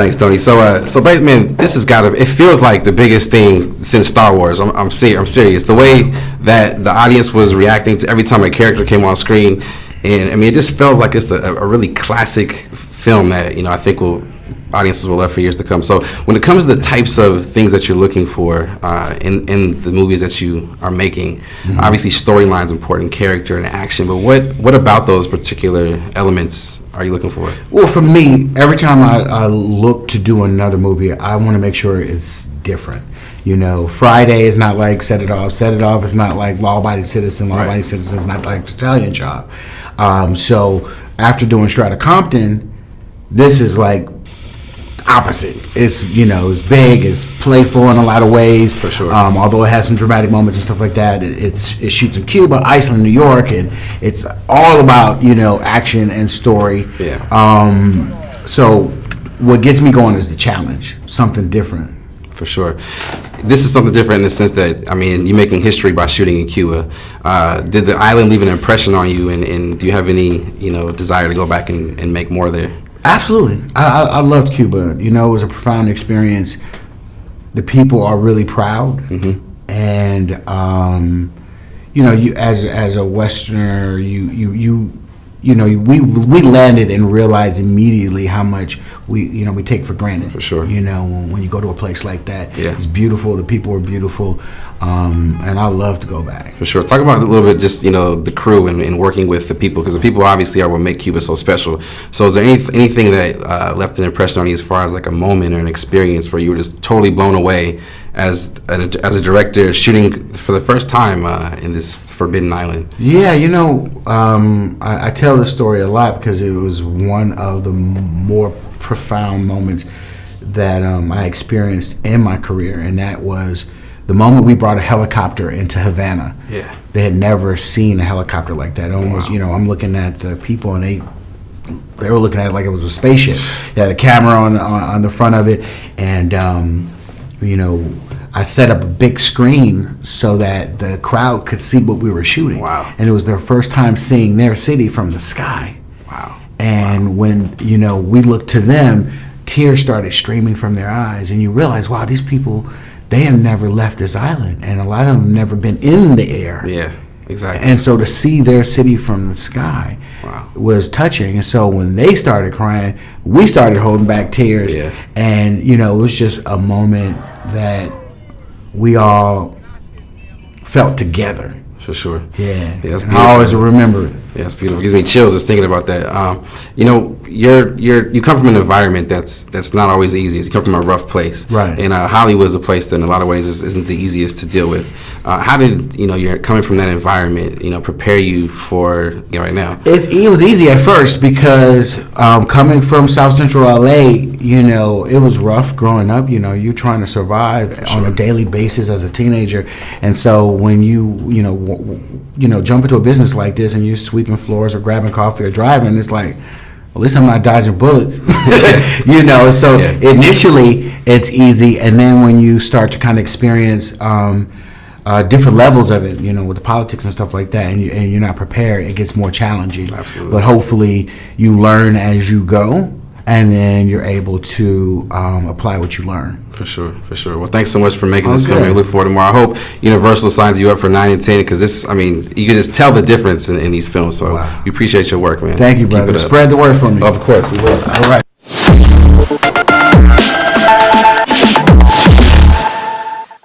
Thanks, Tony. So, man, this has got to. It feels like the biggest thing since Star Wars. I'm serious. The way that the audience was reacting to every time a character came on screen, and I mean, it just feels like it's a really classic film that I think audiences will love for years to come. So, when it comes to the types of things that you're looking for in the movies that you are making, obviously storyline's important, character and action. But what about those particular elements are you looking for? Well, for me, every time I look to do another movie, I want to make sure it's different. Friday is not like Set It Off. Set It Off is not like Law Abiding Citizen. Law Abiding Citizen is not like Italian Job. So after doing Strata Compton, this is like opposite. It's it's big, it's playful in a lot of ways. For sure. Although it has some dramatic moments and stuff like that. It shoots in Cuba, Iceland, New York, and it's all about action and story. Yeah. So what gets me going is the challenge, something different. For sure. This is something different in the sense that, you're making history by shooting in Cuba. Did the island leave an impression on you, and do you have any, desire to go back and make more there? Absolutely. I loved Cuba. It was a profound experience. The people are really proud. And, you as a Westerner, we landed and realized immediately how much we take for granted. For sure. When you go to a place like that, yeah. It's beautiful. The people are beautiful, and I love to go back. For sure. Talk about a little bit just the crew and working with the people, because the people obviously are what make Cuba so special. So is there anything that left an impression on you as far as like a moment or an experience where you were just totally blown away as a director shooting for the first time in this Forbidden Island? Yeah, I tell this story a lot because it was one of the more profound moments that I experienced in my career, and that was the moment we brought a helicopter into Havana. Yeah. They had never seen a helicopter like that. Almost, wow. I'm looking at the people, and they were looking at it like it was a spaceship. It had a camera on the front of it, and I set up a big screen so that the crowd could see what we were shooting. Wow. And it was their first time seeing their city from the sky. Wow. And when, we looked to them, tears started streaming from their eyes, and you realize, wow, these people, they have never left this island, and a lot of them have never been in the air. Yeah, exactly. And so to see their city from the sky, wow, was touching. And so when they started crying, we started holding back tears. Yeah. And, it was just a moment that we all felt together. For sure. Yeah. That's beautiful. I always remember it. Yeah, it's beautiful. It gives me chills just thinking about that. You come from an environment that's not always easy. You come from a rough place. Right. And Hollywood is a place that in a lot of ways isn't the easiest to deal with. How did, you're coming from that environment, prepare you for right now? It was easy at first because coming from South Central LA, it was rough growing up. You're trying to survive on a daily basis as a teenager. And so when you jump into a business like this and you're sweeping floors or grabbing coffee or driving, it's like, at least I'm not dodging bullets. So yeah. Initially it's easy, and then when you start to kind of experience different levels of it, with the politics and stuff like that, and you're not prepared, it gets more challenging. Absolutely. But hopefully you learn as you go, and then you're able to apply what you learn. For sure. Well, thanks so much for making this Okay. film. I look forward to more. I hope Universal signs you up for 9 and 10, because this, you can just tell the difference in these films. So wow. We appreciate your work, man. Thank you, brother. Spread the word for me. Of course, we will. All right.